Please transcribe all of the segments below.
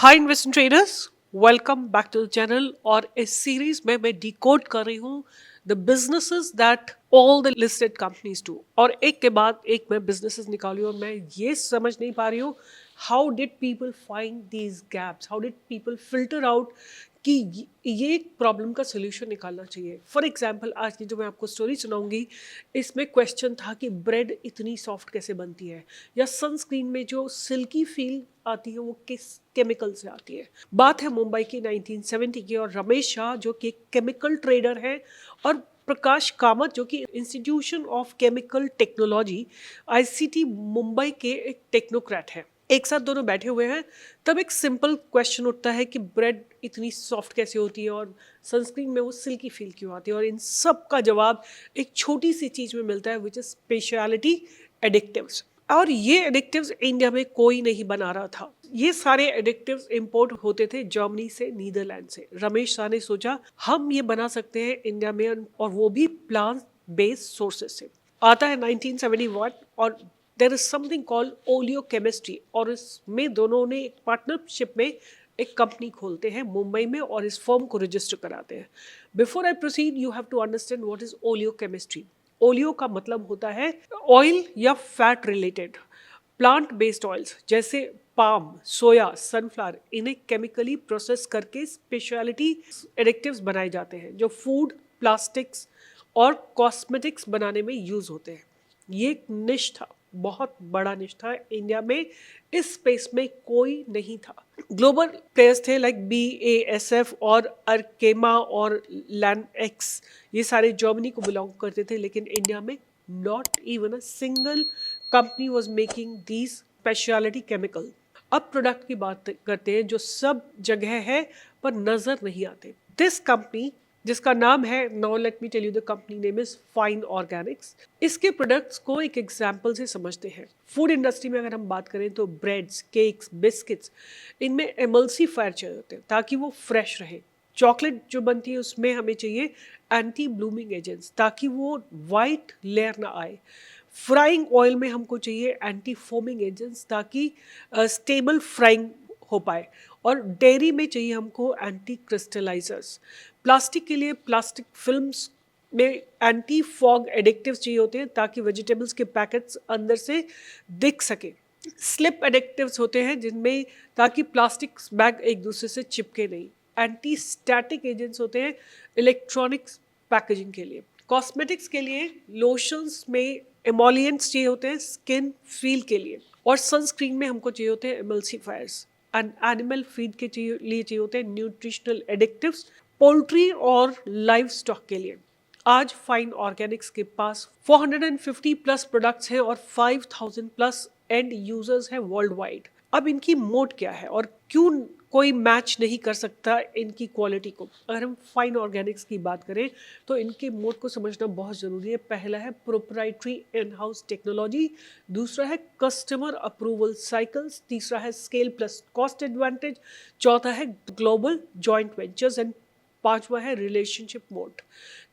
Hi investment traders, welcome back to the channel. और इस series में मैं डिकोड कर रही हूँ the businesses that all the listed companies do. और एक के बाद एक मैं बिजनेसेस निकाली और मैं ये समझ नहीं पा रही हूँ how did people find these gaps, how did people filter out कि ये एक प्रॉब्लम का सोल्यूशन निकालना चाहिए। फॉर एग्जाम्पल, आज की जो मैं आपको स्टोरी सुनाऊंगी इसमें क्वेश्चन था कि ब्रेड इतनी सॉफ्ट कैसे बनती है, या सनस्क्रीन में जो सिल्की फील आती है वो किस केमिकल से आती है। बात है मुंबई की 1970 की, और रमेश शाह जो कि केमिकल ट्रेडर है, और प्रकाश कामत जो कि institution of chemical technology ICT Mumbai के एक टेक्नोक्रेट है, एक साथ दोनों बैठे हुए हैं। तब एक सिंपल क्वेश्चन उठता है कि ब्रेड इतनी सॉफ्ट कैसे होती है और सनस्क्रीन में वो सिल्की फील क्यों आती है। और इन सब का जवाब एक छोटी सी चीज में मिलता है, विच इज स्पेशलिटी एडिक्टिव्स। और ये एडिक्टिव्स इंडिया में कोई नहीं बना रहा था। ये सारे एडिक्टिव्स इंपोर्ट होते थे जर्मनी से, नीदरलैंड से। रमेश शाह ने सोचा हम ये बना सकते हैं इंडिया में, और वो भी प्लांट बेस्ड सोर्सेज से। आता है 1971 और देयर इज समथिंग कॉल्ड ओलियोकेमिस्ट्री, और इसमें दोनों ने एक पार्टनरशिप में एक कंपनी खोलते हैं मुंबई में और इस फर्म को रजिस्टर कराते हैं। Before I proceed you have to understand what is oleochemistry. Oleo का मतलब होता है ऑयल या fat related. Plant based oils जैसे पाम, सोया, सनफ्लावर, इन्हें केमिकली प्रोसेस करके स्पेशलिटी एडिक्टिव्स बनाए जाते हैं जो फूड, प्लास्टिक्स और कॉस्मेटिक्स बनाने में यूज होते हैं। ये एक निश था, बहुत बड़ा निश था। इंडिया में इस स्पेस में कोई नहीं था। ग्लोबल प्लेयर्स थे लाइक BASF और अर्केमा और लैंडएक्स, ये सारे जर्मनी को बिलोंग करते थे, लेकिन इंडिया में not even a single company was making these speciality chemical. अब प्रोडक्ट की बात करते हैं जो सब जगह है पर नजर नहीं आते। दिस कंपनी जिसका नाम है, now let me tell you the company name is Fine Organics. इसके प्रोडक्ट्स को एक एग्जांपल से समझते हैं। फूड इंडस्ट्री में अगर हम बात करें तो ब्रेड्स, केक्स, बिस्किट्स, इनमें एमल्सीफायर चाहिए होते हैं ताकि वो फ्रेश रहे। चॉकलेट जो बनती है उसमें हमें चाहिए एंटी ब्लूमिंग एजेंट्स ताकि वो वाइट लेयर ना आए। फ्राइंग ऑयल में हमको चाहिए एंटी फोमिंग एजेंट्स ताकि स्टेबल फ्राइंग हो पाए। और डेयरी में चाहिए हमको एंटी क्रिस्टलाइजर्स। प्लास्टिक के लिए प्लास्टिक फिल्म्स में एंटी फॉग एडिक्टिव्स चाहिए होते हैं ताकि वेजिटेबल्स के पैकेट्स अंदर से दिख सके। स्लिप एडिक्टिव्स होते हैं जिनमें ताकि प्लास्टिक बैग एक दूसरे से चिपके नहीं। एंटी स्टैटिक एजेंट्स होते हैं इलेक्ट्रॉनिक्स पैकेजिंग के लिए। कॉस्मेटिक्स के लिए लोशंस में एमोलियंट्स चाहिए होते हैं स्किन फील के लिए। और सनस्क्रीन में हमको चाहिए होते हैं एमल्सीफायर्स। एंड एनिमल फीड के लिए चाहिए होते हैं न्यूट्रिशनल एडिक्टिव्स पोल्ट्री और लाइव स्टॉक के लिए। आज फाइन ऑर्गेनिक्स के पास 450 प्लस प्रोडक्ट्स हैं और 5000 प्लस एंड यूजर्स हैं वर्ल्ड वाइड। अब इनकी मोड क्या है और क्यों कोई मैच नहीं कर सकता इनकी क्वालिटी को। अगर हम फाइन ऑर्गेनिक्स की बात करें तो इनके मोड को समझना बहुत ज़रूरी है। पहला है प्रोप्राइटरी इन हाउस टेक्नोलॉजी, दूसरा है कस्टमर अप्रूवल साइकिल्स, तीसरा है स्केल प्लस कॉस्ट एडवांटेज, चौथा है ग्लोबल जॉइंट वेंचर्स, एंड पांचवा है रिलेशनशिप मोड।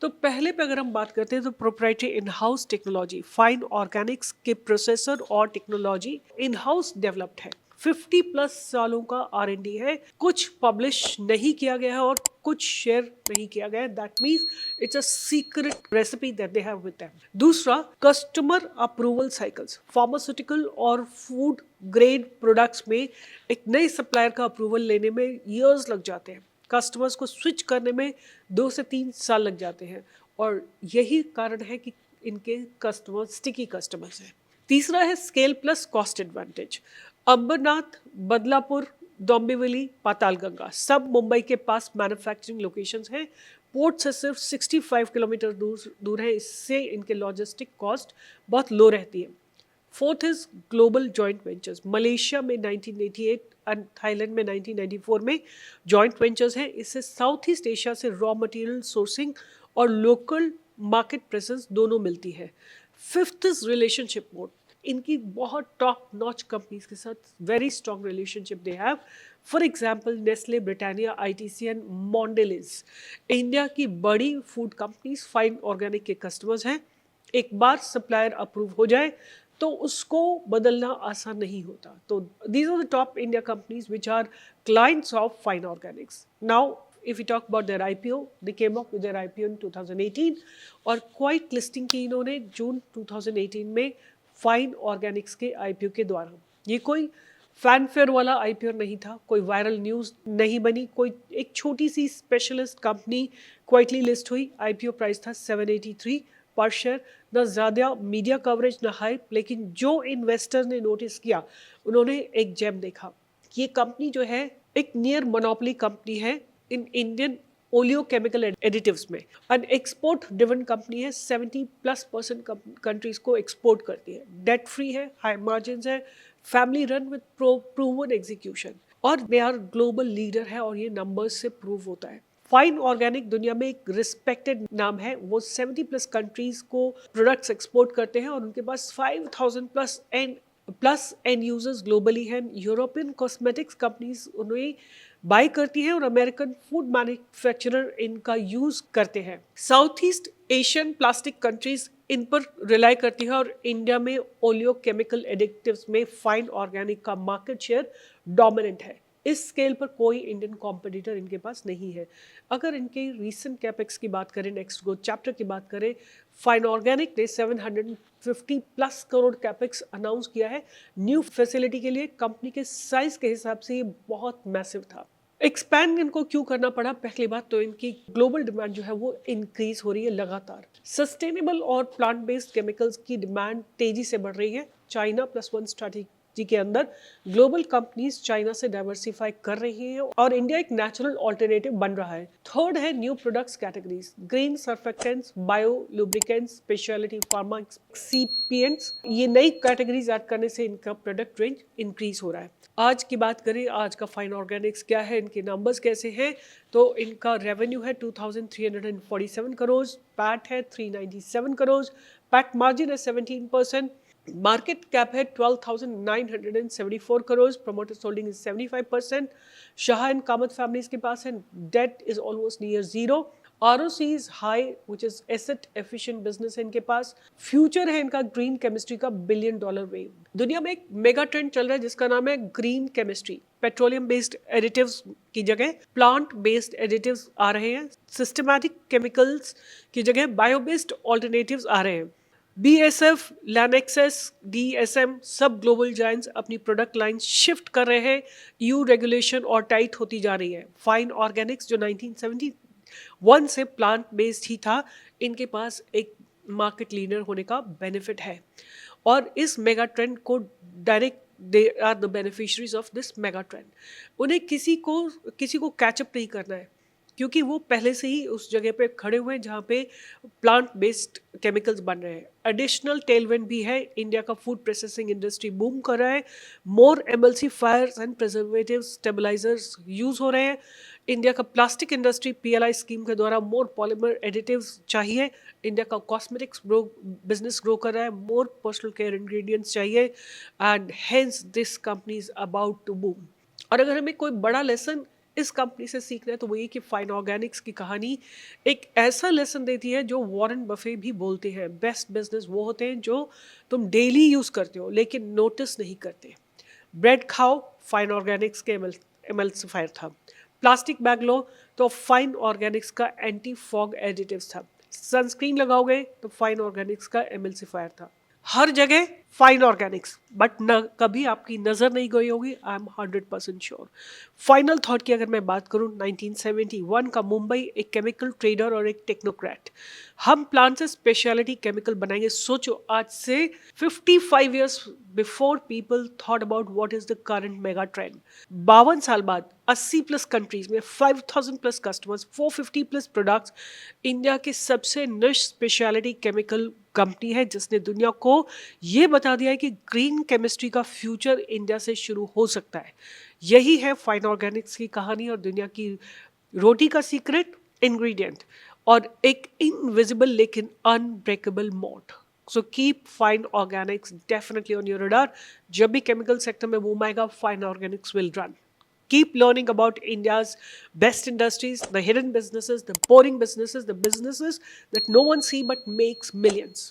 तो पहले पे अगर हम बात करते हैं तो proprietary in house technology, fine Organics के प्रोसेसर और टेक्नोलॉजी इन हाउस डेवलप्ड है। 50 प्लस सालों का R&D है। कुछ पब्लिश नहीं किया गया है और कुछ शेयर नहीं किया गया है। That means it's a secret recipe that they have with them. दूसरा, कस्टमर अप्रूवल साइकिल्स। फार्मास्यूटिकल और फूड ग्रेड प्रोडक्ट्स में एक नए सप्लायर का अप्रूवल लेने में ईयर्स लग जाते हैं। कस्टमर्स को स्विच करने में 2 से 3 साल लग जाते हैं, और यही कारण है कि इनके कस्टमर स्टिकी कस्टमर्स हैं। तीसरा है scale plus cost advantage. Ambernath, Badlapur, Dombivli, Patalganga सब मुंबई के पास मैन्युफैक्चरिंग लोकेशंस हैं। पोर्ट से सिर्फ 65 किलोमीटर दूर है, इससे इनके लॉजिस्टिक कॉस्ट बहुत लो रहती है। Fourth is global joint ventures. Malaysia में 1988 एंड थाईलैंड में 1994 में जॉइंट वेंचर्स हैं। इससे साउथ ईस्ट एशिया से रॉ मटेरियल सोर्सिंग और लोकल मार्केट प्रेजेंस दोनों मिलती है। Fifth is relationship mode. इनकी बहुत टॉप नॉच कंपनीज के साथ very strong relationship they have. For example Nestle, Britannia, ITC and Mondelez. India की बड़ी फूड कंपनीज फाइन ऑर्गेनिक के कस्टमर्स हैं। एक बार सप्लायर अप्रूव हो जाए तो उसको बदलना आसान नहीं होता। तो these are the top India companies which are clients of Fine Organics. Now if we talk about their IPO, they came up with their IPO in 2018 और क्वाइट लिस्टिंग की इन्होंने जून 2018 में फाइन ऑर्गेनिक्स के IPO के द्वारा। ये कोई fanfare वाला IPO नहीं था, कोई वायरल न्यूज़ नहीं बनी, कोई एक छोटी सी स्पेशलिस्ट कंपनी क्वाइटली लिस्ट हुई। IPO प्राइस था 783 पर शेयर। ना ज़्यादा मीडिया कवरेज ना हाइप, लेकिन जो इन्वेस्टर ने नोटिस किया उन्होंने एक जेम देखा। ये कंपनी जो है एक नियर मोनोपोली कंपनी है इन इंडियन ओलियोकेमिकल एडिटिव्स में। एंड एक्सपोर्ट ड्रिवन कंपनी है, 70+% कंट्रीज को एक्सपोर्ट करती है, डेट फ्री है, हाई मार्जिन है, family run with proven execution, और दे आर ग्लोबल लीडर है और ये नंबर्स से प्रूव होता है। फाइन ऑर्गेनिक दुनिया में एक रिस्पेक्टेड नाम है, वो 70+ कंट्रीज को प्रोडक्ट्स एक्सपोर्ट करते हैं और उनके पास 5000+ एंड यूजर्स ग्लोबली हैं। यूरोपियन कॉस्मेटिक्स कंपनीज उन्हें बाय करती हैं और अमेरिकन फूड मैन्युफैक्चरर इनका यूज करते हैं। South east Asian plastic countries in पर रिलाई करती है और इंडिया में ओलियो केमिकल एडिक्टिव्स में फाइन ऑर्गेनिक का मार्केट शेयर डोमिनेंट है। इस स्केल पर कोई इंडियन कॉम्पिटिटर इनके पास नहीं है। अगर इनके रीसेंट कैपेक्स की बात करें, नेक्स्ट ग्रोथ चैप्टर की बात करें, फाइन ऑर्गेनिक ने 750+ करोड़ कैपेक्स अनाउंस किया है न्यू फैसिलिटी के लिए। कंपनी के साइज के हिसाब से ये बहुत मैसिव था। एक्सपैंड इनको क्यों करना पड़ा? पहली बात तो इनकी ग्लोबल डिमांड जो है वो इंक्रीज हो रही है लगातार। सस्टेनेबल और प्लांट बेस्ड केमिकल्स की डिमांड तेजी से बढ़ रही है। चाइना +1 स्ट्रैटेजी के अंदर ग्लोबल कंपनीज चाइना से डाइवर्सिफाई कर रही हैं और इंडिया एक नेचुरल ऑल्टरनेटिव बन रहा है। थर्ड है new products categories, green surfactants, bio lubricants, speciality pharma excipients. ये नई कैटेगरीज ऐड करने से इनका प्रोडक्ट रेंज इंक्रीज हो रहा है। आज की बात करें, आज का फाइन ऑर्गेनिक्स क्या है, इनके नंबर्स कैसे हैं, तो इनका रेवेन्यू है 2347 करोड़, पैट है 397 करोड़, पैट मार्जिन है 17%, मार्केट कैप है 12,974 crore, promoters holding is 75%, Shah and Kamath families के पास है, debt is almost near zero, ROC is high which is asset efficient business है इनके पास। फ्यूचर है इनका ग्रीन केमिस्ट्री का $1 बिलियन वेव। दुनिया में एक मेगा ट्रेंड चल रहा है जिसका नाम है green chemistry. Petroleum based additives की जगह प्लांट बेस्ड एडिटिव्स आ रहे हैं, सिस्टमैटिक केमिकल्स की जगह बायो बेस्ड ऑल्टरनेटिव्स आ रहे हैं। BASF, Lanxess, DSM सब ग्लोबल जायंट्स अपनी प्रोडक्ट लाइन शिफ्ट कर रहे हैं। EU रेगुलेशन और टाइट होती जा रही है। फाइन ऑर्गेनिक्स जो 1971 से प्लांट बेस्ड ही था, इनके पास एक मार्केट लीडर होने का बेनिफिट है और इस मेगा ट्रेंड को direct they are the beneficiaries of this mega trend. उन्हें किसी को कैचअप नहीं करना है क्योंकि वो पहले से ही उस जगह पे खड़े हुए हैं जहाँ पे प्लांट बेस्ड केमिकल्स बन रहे हैं। एडिशनल टेलविंड भी है, इंडिया का फूड प्रोसेसिंग इंडस्ट्री बूम कर रहा है, मोर एमल्सीफायर्स एंड प्रिजर्वेटिव स्टेबलाइजर्स यूज हो रहे हैं। इंडिया का प्लास्टिक इंडस्ट्री PLI स्कीम के द्वारा मोर पॉलीमर एडिटिव्स चाहिए। इंडिया का कॉस्मेटिक्स बिजनेस ग्रो कर रहा है, मोर पर्सनल केयर इंग्रेडिएंट्स चाहिए and hence this company is about to boom. और अगर हमें कोई बड़ा लेसन इस कंपनी से सीखना है तो वो ये कि फाइन ऑर्गेनिक्स की कहानी एक ऐसा लेसन देती है जो वॉरेन बफे भी बोलते हैं, बेस्ट बिजनेस वो होते हैं जो तुम डेली यूज़ करते हो लेकिन नोटिस नहीं करते। ब्रेड खाओ, फाइन ऑर्गेनिक्स के एमल्सिफायर था। प्लास्टिक बैग लो तो फाइन ऑर्गेनिक्स का एंटी फॉग एडिटिव था। सनस्क्रीन लगाओगे तो फाइन ऑर्गेनिक्स का एमल्सिफायर था। हर जगह फाइन ऑर्गेनिक्स, बट न कभी आपकी नज़र नहीं गई होगी, I am 100% sure. Final thought की अगर मैं बात करूं, 1971 का मुंबई, एक केमिकल ट्रेडर और एक टेक्नोक्रेट, हम प्लांट से स्पेशलिटी केमिकल बनाएंगे। सोचो आज से 55 years before people thought about what is the current mega trend. 52 साल बाद 80+ कंट्रीज में 5000+ कस्टमर्स, 450+ प्रोडक्ट्स, इंडिया की सबसे निश स्पेशलिटी केमिकल कंपनी है जिसने दुनिया को ये बता दिया है कि ग्रीन केमिस्ट्री का फ्यूचर इंडिया से शुरू हो सकता है। यही है फाइन ऑर्गेनिक्स की कहानी और दुनिया की रोटी का सीक्रेट इंग्रेडिएंट और एक इनविजिबल लेकिन अनब्रेकेबल मोट। So keep fine Organics definitely on your radar. जब भी केमिकल सेक्टर में बूम आएगा, fine Organics will run. Keep learning about India's best industries, the hidden businesses, the boring businesses, the businesses that no one see but makes millions.